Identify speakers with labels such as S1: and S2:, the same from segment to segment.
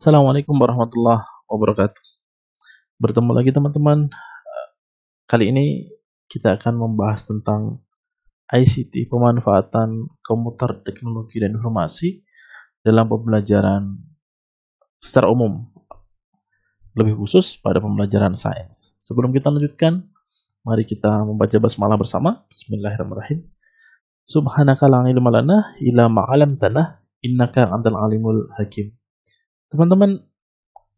S1: Assalamualaikum warahmatullahi wabarakatuh. Bertemu lagi teman-teman. Kali ini kita akan membahas tentang ICT, pemanfaatan komputer, teknologi, dan informasi dalam pembelajaran secara umum, lebih khusus pada pembelajaran sains. Sebelum kita lanjutkan, mari kita membaca basmalah bersama. Bismillahirrahmanirrahim. Subhanaka la ilma lana illa ma 'allamtana innaka antal alimul hakim. Teman-teman,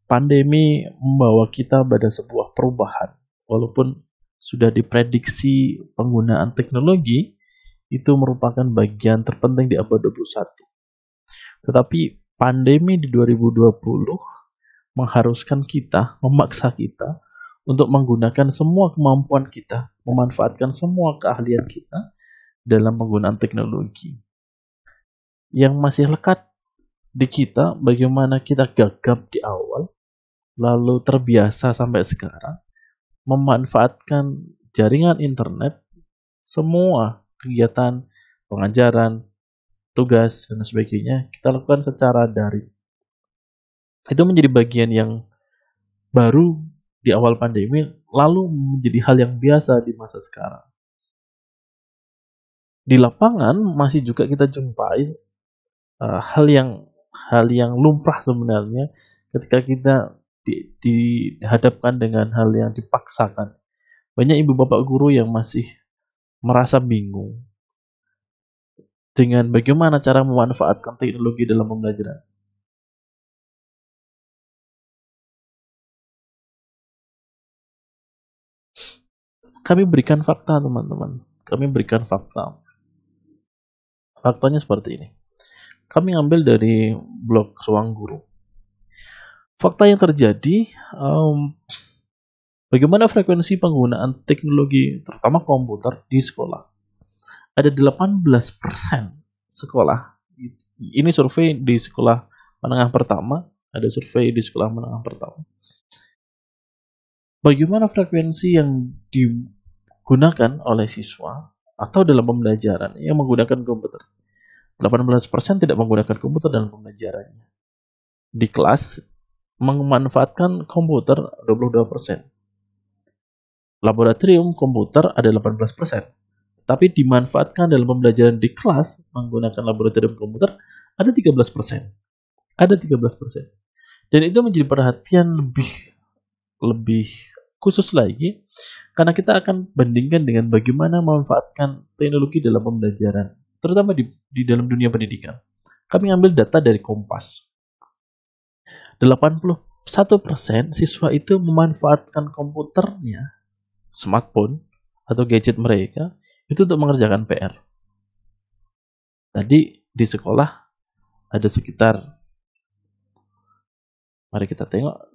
S1: pandemi membawa kita pada sebuah perubahan. Walaupun sudah diprediksi penggunaan teknologi itu merupakan bagian terpenting di abad 21. Tetapi pandemi di 2020 mengharuskan kita, memaksa kita untuk menggunakan semua kemampuan kita, memanfaatkan semua keahlian kita dalam penggunaan teknologi. Yang masih lekat di kita, bagaimana kita gagap di awal, lalu terbiasa sampai sekarang, memanfaatkan jaringan internet, semua kegiatan, pengajaran, tugas, dan sebagainya, kita lakukan secara daring. Itu menjadi bagian yang baru di awal pandemi, lalu menjadi hal yang biasa di masa sekarang. Di lapangan masih juga kita jumpai hal yang lumrah sebenarnya ketika kita dihadapkan dengan hal yang dipaksakan. Banyak ibu bapak guru yang masih merasa bingung dengan bagaimana cara memanfaatkan teknologi dalam pembelajaran. Kami berikan fakta, teman-teman. Kami berikan fakta. Faktanya seperti ini. Kami ambil dari blog Ruang Guru. Fakta yang terjadi, bagaimana frekuensi penggunaan teknologi, terutama komputer, di sekolah. Ada 18% sekolah. Ini survei di sekolah menengah pertama, ada survei di sekolah menengah pertama. Bagaimana frekuensi yang digunakan oleh siswa atau dalam pembelajaran yang menggunakan komputer? 18% tidak menggunakan komputer dalam pembelajarannya. Di kelas memanfaatkan komputer 22%. Laboratorium komputer ada 18%. Tapi dimanfaatkan dalam pembelajaran di kelas menggunakan laboratorium komputer ada 13%. Ada 13%. Dan itu menjadi perhatian lebih khusus lagi karena kita akan bandingkan dengan bagaimana memanfaatkan teknologi dalam pembelajaran, terutama di dalam dunia pendidikan. Kami ambil data dari Kompas. 81% siswa itu memanfaatkan komputernya, smartphone atau gadget mereka itu untuk mengerjakan PR. Tadi di sekolah ada sekitar, mari kita tengok,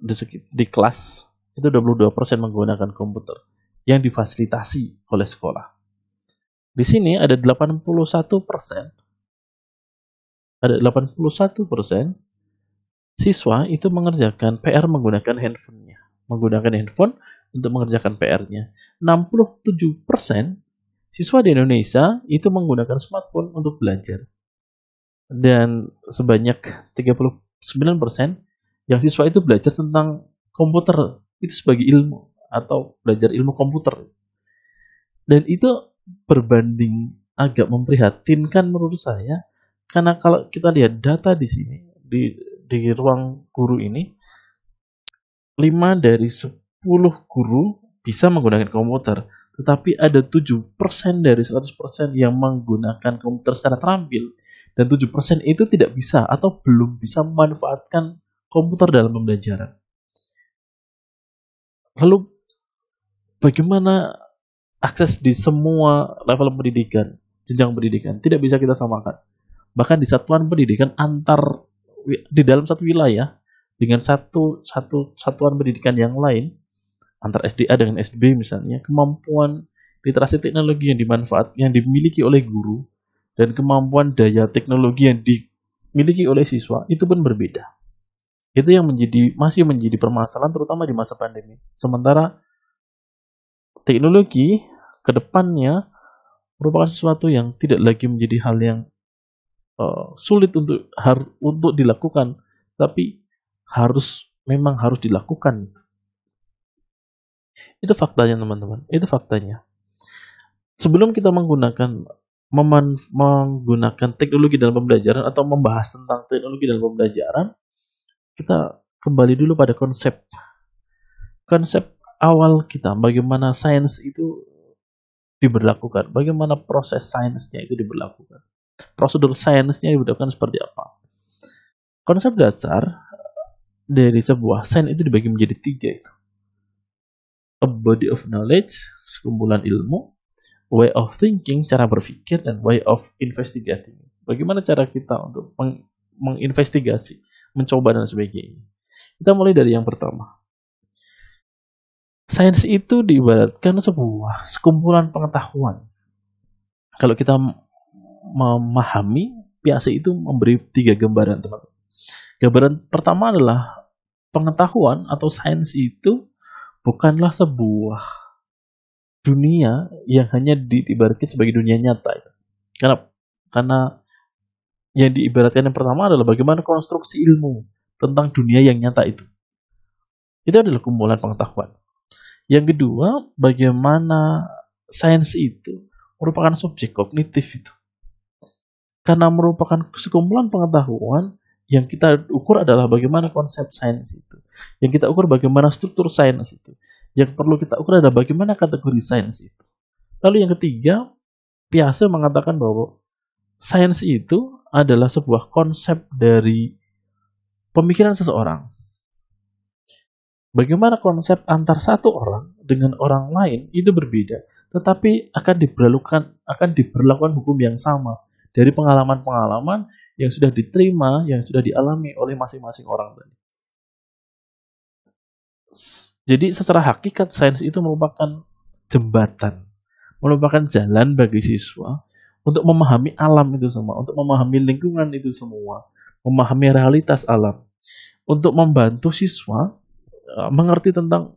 S1: di kelas itu 22% menggunakan komputer yang difasilitasi oleh sekolah. Di sini ada 81%, siswa itu mengerjakan PR menggunakan handphonenya, menggunakan handphone untuk mengerjakan PR-nya. 67% siswa di Indonesia itu menggunakan smartphone untuk belajar. Dan sebanyak 39% yang siswa itu belajar tentang komputer itu sebagai ilmu atau belajar ilmu komputer. Dan itu berbanding agak memprihatinkan menurut saya, karena kalau kita lihat data di sini di ruang guru ini, 5 dari 10 guru bisa menggunakan komputer, tetapi ada 7% dari 100% yang menggunakan komputer secara terampil, dan 7% itu tidak bisa atau belum bisa memanfaatkan komputer dalam pembelajaran. Lalu bagaimana akses di semua level pendidikan, jenjang pendidikan, tidak bisa kita samakan. Bahkan di satuan pendidikan di dalam satu wilayah dengan satuan pendidikan yang lain, antar SDA dengan SB misalnya, kemampuan literasi teknologi yang dimiliki oleh guru dan kemampuan daya teknologi yang dimiliki oleh siswa itu pun berbeda. Itu yang masih menjadi permasalahan terutama di masa pandemi. Sementara teknologi ke depannya merupakan sesuatu yang tidak lagi menjadi hal yang sulit untuk dilakukan, tapi memang harus dilakukan. Itu faktanya teman-teman, itu faktanya. Sebelum kita menggunakan teknologi dalam pembelajaran atau membahas tentang teknologi dalam pembelajaran, kita kembali dulu pada konsep awal kita, bagaimana sains itu diberlakukan, bagaimana proses sainsnya itu diberlakukan, prosedur sainsnya diberlakukan seperti apa. Konsep dasar dari sebuah sains itu dibagi menjadi 3 itu. A body of knowledge, sekumpulan ilmu, way of thinking, cara berpikir, dan way of investigating. Bagaimana cara kita untuk menginvestigasi, mencoba dan sebagainya. Kita mulai dari yang pertama. Sains itu diibaratkan sebuah sekumpulan pengetahuan. Kalau kita memahami, Piaget itu memberi 3 gambaran, teman-teman. Gambaran pertama adalah pengetahuan atau sains itu bukanlah sebuah dunia yang hanya diibaratkan sebagai dunia nyata itu. Karena yang diibaratkan yang pertama adalah bagaimana konstruksi ilmu tentang dunia yang nyata itu. Itu adalah kumpulan pengetahuan. Yang kedua, bagaimana sains itu merupakan subjek kognitif itu. Karena merupakan sekumpulan pengetahuan, yang kita ukur adalah bagaimana konsep sains itu. Yang kita ukur bagaimana struktur sains itu. Yang perlu kita ukur adalah bagaimana kategori sains itu. Lalu yang ketiga, Piaget mengatakan bahwa sains itu adalah sebuah konsep dari pemikiran seseorang. Bagaimana konsep antar satu orang dengan orang lain itu berbeda, tetapi akan diberlakukan hukum yang sama dari pengalaman-pengalaman yang sudah diterima, yang sudah dialami oleh masing-masing orang tadi. Jadi secara hakikat sains itu merupakan jembatan, merupakan jalan bagi siswa untuk memahami alam itu semua, untuk memahami lingkungan itu semua, memahami realitas alam, untuk membantu siswa mengerti tentang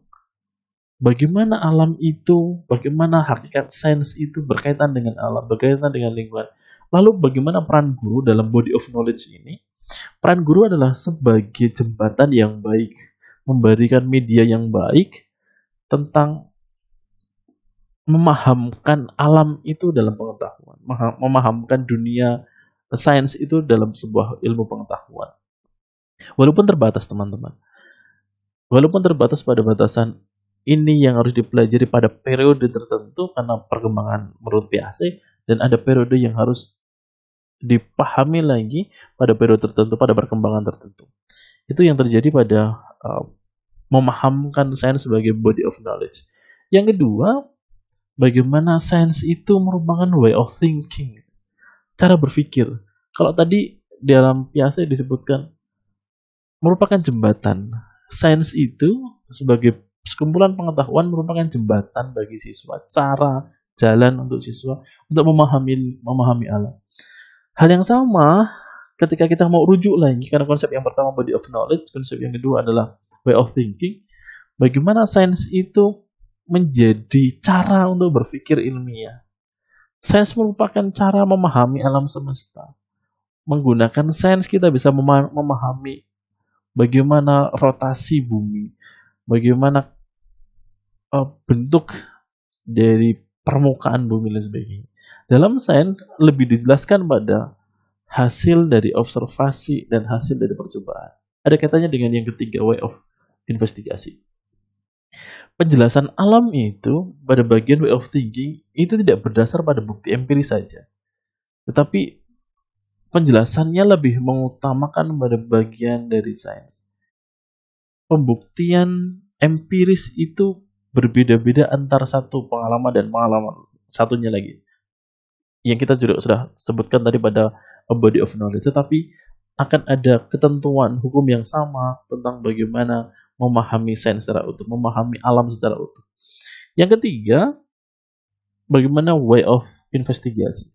S1: bagaimana alam itu, bagaimana hakikat sains itu berkaitan dengan alam, berkaitan dengan lingkungan. Lalu bagaimana peran guru dalam body of knowledge ini? Peran guru adalah sebagai jembatan yang baik, memberikan media yang baik tentang memahamkan alam itu dalam pengetahuan, memahamkan dunia sains itu dalam sebuah ilmu pengetahuan. Walaupun terbatas, teman-teman. Walaupun terbatas pada batasan ini yang harus dipelajari pada periode tertentu karena perkembangan menurut Piaget, dan ada periode yang harus dipahami lagi pada periode tertentu, pada perkembangan tertentu. Itu yang terjadi pada memahamkan sains sebagai body of knowledge. Yang kedua, bagaimana sains itu merupakan way of thinking, cara berpikir. Kalau tadi dalam Piaget disebutkan merupakan jembatan, sains itu sebagai sekumpulan pengetahuan merupakan jembatan bagi siswa, cara jalan untuk siswa untuk memahami alam. Hal yang sama ketika kita mau rujuk lagi, karena konsep yang pertama body of knowledge, konsep yang kedua adalah way of thinking. Bagaimana sains itu menjadi cara untuk berpikir ilmiah. Sains merupakan cara memahami alam semesta. Menggunakan sains kita bisa memahami bagaimana rotasi bumi, bagaimana bentuk dari permukaan bumi dan sebagainya. Dalam sains lebih dijelaskan pada hasil dari observasi dan hasil dari percobaan. Ada kaitannya dengan yang ketiga, way of investigasi. Penjelasan alam itu pada bagian way of thinking itu tidak berdasar pada bukti empiris saja, tetapi penjelasannya lebih mengutamakan pada bagian dari sains. Pembuktian empiris itu berbeda-beda antara satu pengalaman dan pengalaman satunya lagi. Yang kita juga sudah sebutkan tadi pada a body of knowledge, tetapi akan ada ketentuan hukum yang sama tentang bagaimana memahami sains secara utuh, memahami alam secara utuh. Yang ketiga, bagaimana way of investigasi.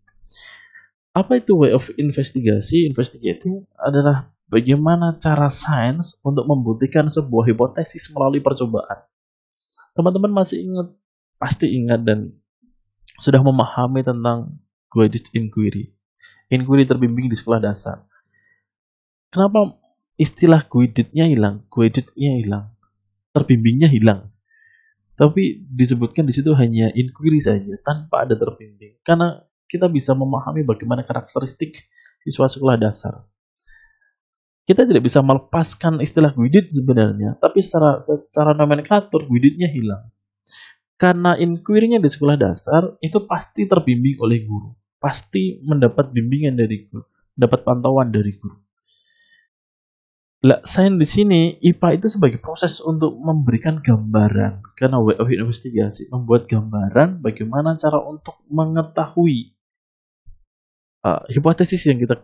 S1: Apa itu way of investigasi? Investigating adalah bagaimana cara sains untuk membuktikan sebuah hipotesis melalui percobaan. Teman-teman masih ingat, pasti ingat dan sudah memahami tentang guided inquiry. Inquiry terbimbing di sekolah dasar. Kenapa istilah guidednya hilang, terbimbingnya hilang. Tapi disebutkan di situ hanya inquiry saja tanpa ada terbimbing. Karena kita bisa memahami bagaimana karakteristik siswa sekolah dasar. Kita tidak bisa melepaskan istilah guided sebenarnya, tapi secara nomenklatur guidednya hilang. Karena inquiry-nya di sekolah dasar itu pasti terbimbing oleh guru, pasti mendapat bimbingan dari guru, dapat pantauan dari guru. Lah, sains di sini IPA itu sebagai proses untuk memberikan gambaran, karena way of investigasi, membuat gambaran bagaimana cara untuk mengetahui hipotesis yang kita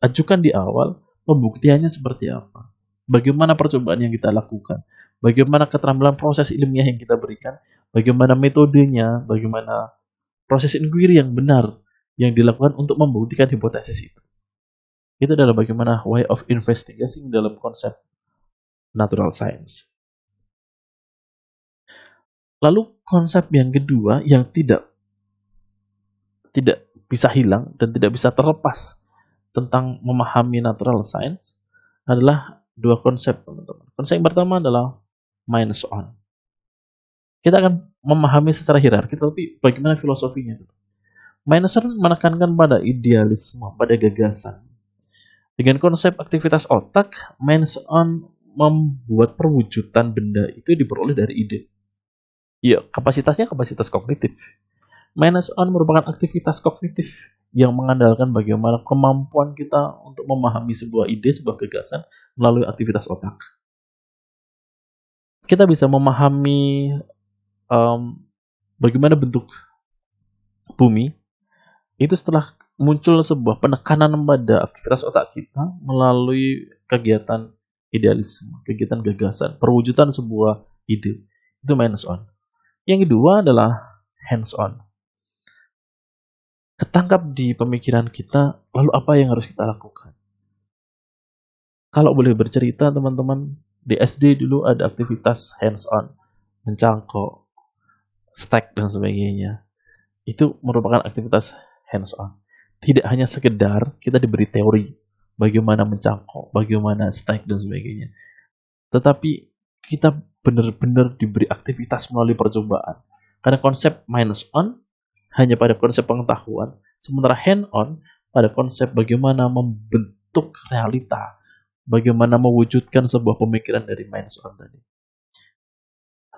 S1: ajukan di awal, pembuktiannya seperti apa, bagaimana percobaan yang kita lakukan, bagaimana keterampilan proses ilmiah yang kita berikan, bagaimana metodenya, bagaimana proses inquiry yang benar yang dilakukan untuk membuktikan hipotesis itu. Itu adalah bagaimana way of investigating dalam konsep natural science. Lalu konsep yang kedua yang tidak bisa hilang dan tidak bisa terlepas tentang memahami natural science adalah dua konsep, teman-teman. Konsep yang pertama adalah minus on. Kita akan memahami secara hierarki, tapi bagaimana filosofinya? Minus on menekankan pada idealisme, pada gagasan. Dengan konsep aktivitas otak, minus on membuat perwujudan benda itu diperoleh dari ide. Ya, kapasitasnya kapasitas kognitif. Minus on merupakan aktivitas kognitif yang mengandalkan bagaimana kemampuan kita untuk memahami sebuah ide, sebuah gagasan melalui aktivitas otak. Kita bisa memahami bagaimana bentuk bumi itu setelah muncul sebuah penekanan pada aktivitas otak kita melalui kegiatan idealisme, kegiatan gagasan, perwujudan sebuah ide. Itu minus on. Yang kedua adalah hands on. Ketangkap di pemikiran kita, lalu apa yang harus kita lakukan? Kalau boleh bercerita, teman-teman, di SD dulu ada aktivitas hands-on, mencangkok, stack, dan sebagainya. Itu merupakan aktivitas hands-on. Tidak hanya sekedar kita diberi teori, bagaimana mencangkok, bagaimana stack, dan sebagainya. Tetapi kita benar-benar diberi aktivitas melalui percobaan. Karena konsep minus on hanya pada konsep pengetahuan, sementara hand-on pada konsep bagaimana membentuk realita, bagaimana mewujudkan sebuah pemikiran dari minus on tadi.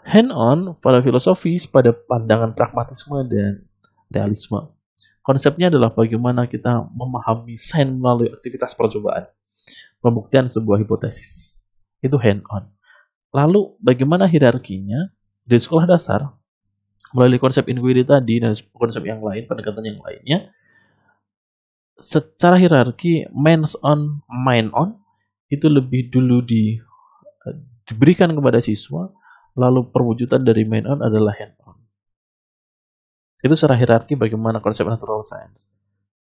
S1: Hand-on pada filosofis, pada pandangan pragmatisme dan realisme. Konsepnya adalah bagaimana kita memahami sains melalui aktivitas percobaan, pembuktian sebuah hipotesis. Itu hand-on. Lalu bagaimana hierarkinya di sekolah dasar? Melalui konsep inquiry tadi dan konsep yang lain, pendekatan yang lainnya, secara hierarki minds on, mind on itu lebih dulu diberikan kepada siswa, lalu perwujudan dari mind on adalah hand on. Itu secara hierarki bagaimana konsep natural science.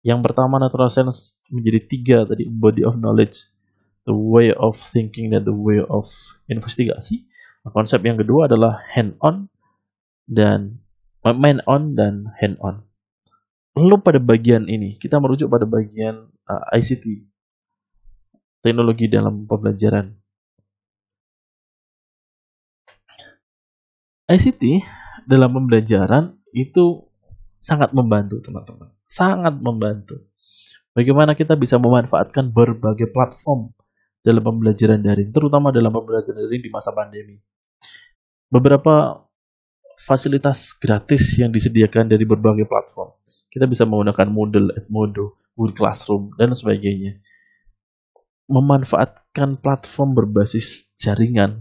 S1: Yang pertama, natural science menjadi tiga tadi, body of knowledge, the way of thinking, dan the way of investigasi. Konsep yang kedua adalah hand on dan mind on dan hand on. Lalu pada bagian ini kita merujuk pada bagian ICT, teknologi dalam pembelajaran. ICT dalam pembelajaran itu sangat membantu, teman-teman. Sangat membantu. Bagaimana kita bisa memanfaatkan berbagai platform dalam pembelajaran daring, terutama dalam pembelajaran daring di masa pandemi. Beberapa fasilitas gratis yang disediakan dari berbagai platform. Kita bisa menggunakan Moodle, Edmodo, Google Classroom, dan sebagainya. Memanfaatkan platform berbasis jaringan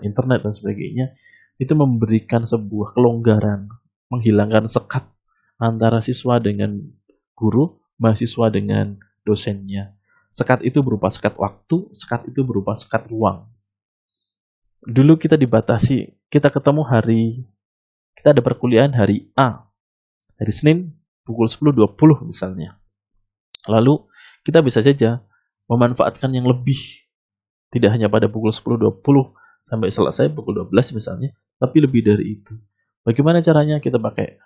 S1: internet dan sebagainya, itu memberikan sebuah kelonggaran, menghilangkan sekat antara siswa dengan guru, mahasiswa dengan dosennya. Sekat itu berupa sekat waktu, sekat itu berupa sekat ruang. Dulu kita dibatasi, kita ada perkuliahan hari A, hari Senin pukul 10.20 misalnya. Lalu kita bisa saja memanfaatkan yang lebih, tidak hanya pada pukul 10.20 sampai selesai pukul 12 misalnya, tapi lebih dari itu. Bagaimana caranya? Kita pakai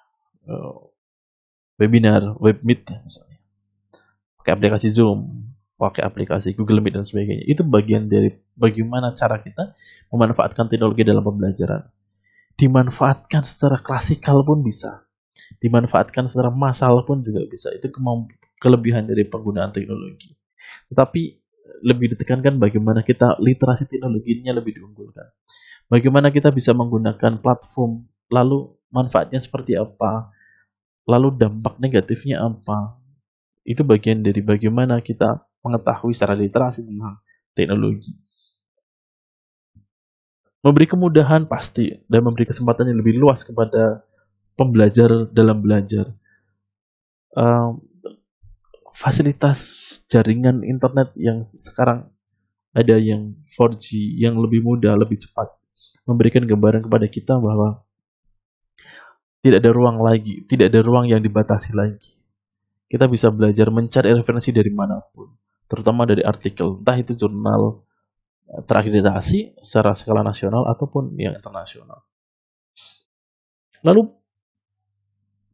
S1: webinar, webmeet misalnya, pakai aplikasi Zoom, pakai aplikasi Google Meet dan sebagainya. Itu bagian dari bagaimana cara kita memanfaatkan teknologi dalam pembelajaran. Dimanfaatkan secara klasikal pun bisa, dimanfaatkan secara massal pun juga bisa. Itu kelebihan dari penggunaan teknologi. Tetapi lebih ditekankan bagaimana kita literasi teknologinya lebih diunggulkan. Bagaimana kita bisa menggunakan platform, lalu manfaatnya seperti apa, lalu dampak negatifnya apa. Itu bagian dari bagaimana kita mengetahui secara literasi tentang teknologi. Memberi kemudahan pasti, dan memberi kesempatan yang lebih luas kepada pembelajar dalam belajar. Fasilitas jaringan internet yang sekarang ada yang 4G, yang lebih mudah, lebih cepat, memberikan gambaran kepada kita bahwa tidak ada ruang lagi, tidak ada ruang yang dibatasi lagi. Kita bisa belajar mencari referensi dari manapun, terutama dari artikel, entah itu jurnal terakreditasi secara skala nasional ataupun yang internasional. Lalu,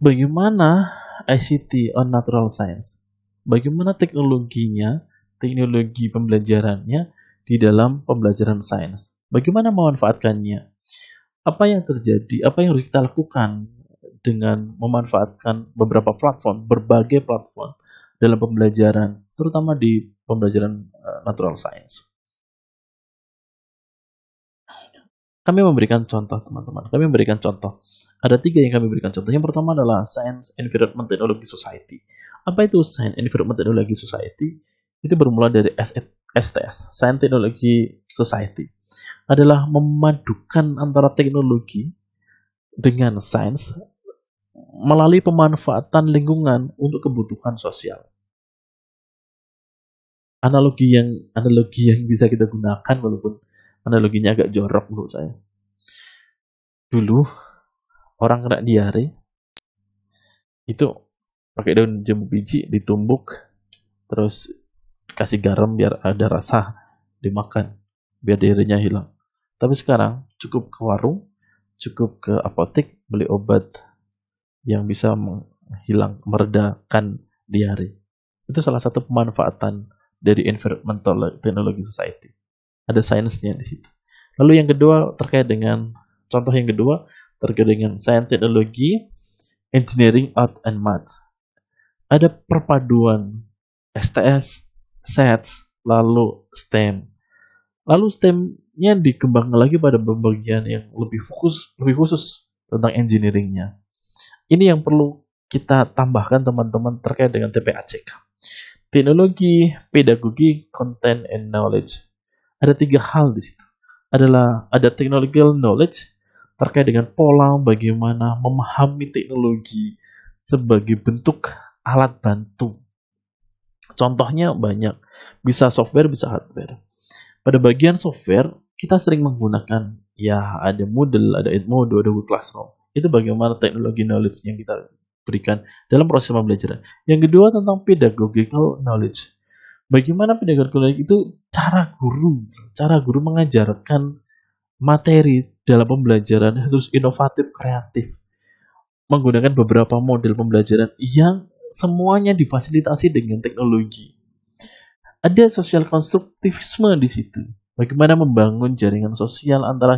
S1: bagaimana ICT on Natural Science? Bagaimana teknologinya, teknologi pembelajarannya di dalam pembelajaran sains? Bagaimana memanfaatkannya? Apa yang terjadi? Apa yang harus kita lakukan dengan memanfaatkan beberapa platform, berbagai platform dalam pembelajaran, terutama di pembelajaran natural science? Kami memberikan contoh, teman-teman. Kami memberikan contoh. Ada 3 yang kami berikan contoh. Yang pertama adalah Science Environment Technology Society. Apa itu Science Environment Technology Society? Itu bermula dari STS, Science Technology Society. Adalah memadukan antara teknologi dengan sains melalui pemanfaatan lingkungan untuk kebutuhan sosial. Analogi yang bisa kita gunakan, walaupun analoginya agak jorok menurut saya. Dulu orang kena diare itu pakai daun jambu biji ditumbuk, terus kasih garam biar ada rasa, dimakan biar diarenya hilang. Tapi sekarang cukup ke warung, cukup ke apotek beli obat yang bisa meredakan diare. Itu salah satu pemanfaatan dari Environmental Technology Society. Ada sainsnya di situ. Lalu yang kedua terkait dengan Science Technology, Engineering, Art, and Math. Ada perpaduan STS, SETS, lalu STEM. Lalu STEM-nya dikembangkan lagi pada bagian yang lebih khusus tentang engineering-nya. Ini yang perlu kita tambahkan, teman-teman, terkait dengan TPACK. Teknologi, pedagogi, content, and knowledge. Ada 3 hal di situ. Ada technological knowledge terkait dengan pola bagaimana memahami teknologi sebagai bentuk alat bantu. Contohnya banyak, bisa software, bisa hardware. Pada bagian software, kita sering menggunakan ada Moodle, ada Edmodo, ada Google Classroom. Itu bagaimana teknologi knowledge yang kita berikan dalam proses pembelajaran. Yang kedua tentang pedagogical knowledge. Bagaimana pedagogical knowledge itu cara guru mengajarkan materi dalam pembelajaran harus inovatif, kreatif, menggunakan beberapa model pembelajaran yang semuanya difasilitasi dengan teknologi. Ada sosial konstruktivisme di situ. Bagaimana membangun jaringan sosial antara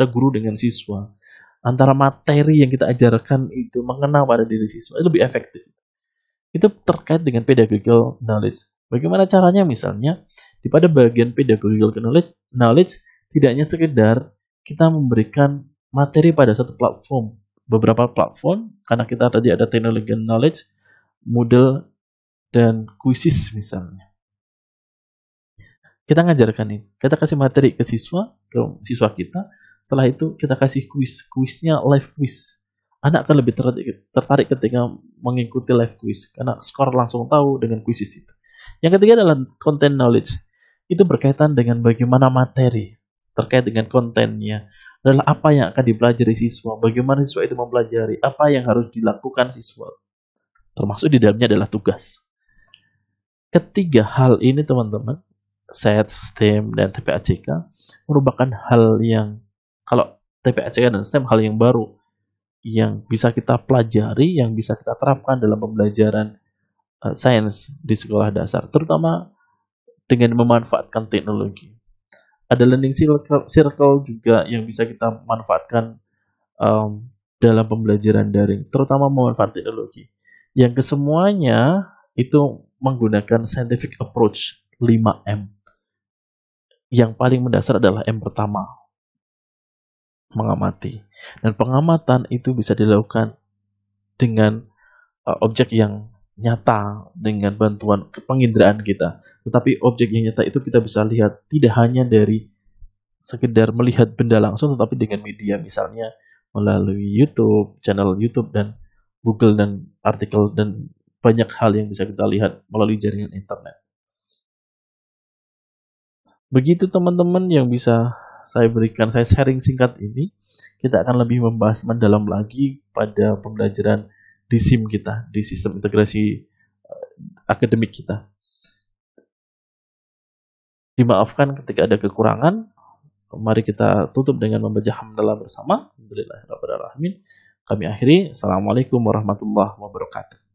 S1: guru dengan siswa, antara materi yang kita ajarkan itu mengena pada diri siswa, itu lebih efektif. Itu terkait dengan pedagogical knowledge. Bagaimana caranya? Misalnya pada bagian pedagogical knowledge tidak hanya sekedar kita memberikan materi pada satu platform, beberapa platform, karena kita tadi ada technology knowledge, Moodle, dan Quizzes misalnya. Kita ngajarkan ini, kita kasih materi ke siswa kita, setelah itu kita kasih quiznya live quiz. Anak akan lebih tertarik ketika mengikuti live quiz, karena skor langsung tahu dengan Quizzes itu. Yang ketiga adalah content knowledge. Itu berkaitan dengan bagaimana materi, terkait dengan kontennya, adalah apa yang akan dipelajari siswa, bagaimana siswa itu mempelajari, apa yang harus dilakukan siswa. Termasuk di dalamnya adalah tugas. Ketiga hal ini, teman-teman, SETS, STEM, dan TPACK merupakan hal yang, kalau TPACK dan STEM, hal yang baru yang bisa kita pelajari, yang bisa kita terapkan dalam pembelajaran sains di sekolah dasar, terutama dengan memanfaatkan teknologi. Ada learning circle juga yang bisa kita manfaatkan dalam pembelajaran daring, terutama memanfaatkan teknologi. Yang kesemuanya itu menggunakan scientific approach 5M. Yang paling mendasar adalah M pertama, mengamati. Dan pengamatan itu bisa dilakukan dengan objek yang nyata dengan bantuan penginderaan kita. Tetapi objek yang nyata itu kita bisa lihat tidak hanya dari sekedar melihat benda langsung, tetapi dengan media, misalnya melalui YouTube, channel YouTube dan Google dan artikel dan banyak hal yang bisa kita lihat melalui jaringan internet. Begitu teman-teman yang bisa saya berikan, saya sharing singkat ini. Kita akan lebih membahas mendalam lagi pada pembelajaran di SIM kita, di sistem integrasi akademik kita. Dimaafkan ketika ada kekurangan. Mari kita tutup dengan membaca hamdalah bersama. Alhamdulillahirabbil alamin. Kami akhiri. Assalamualaikum warahmatullahi wabarakatuh.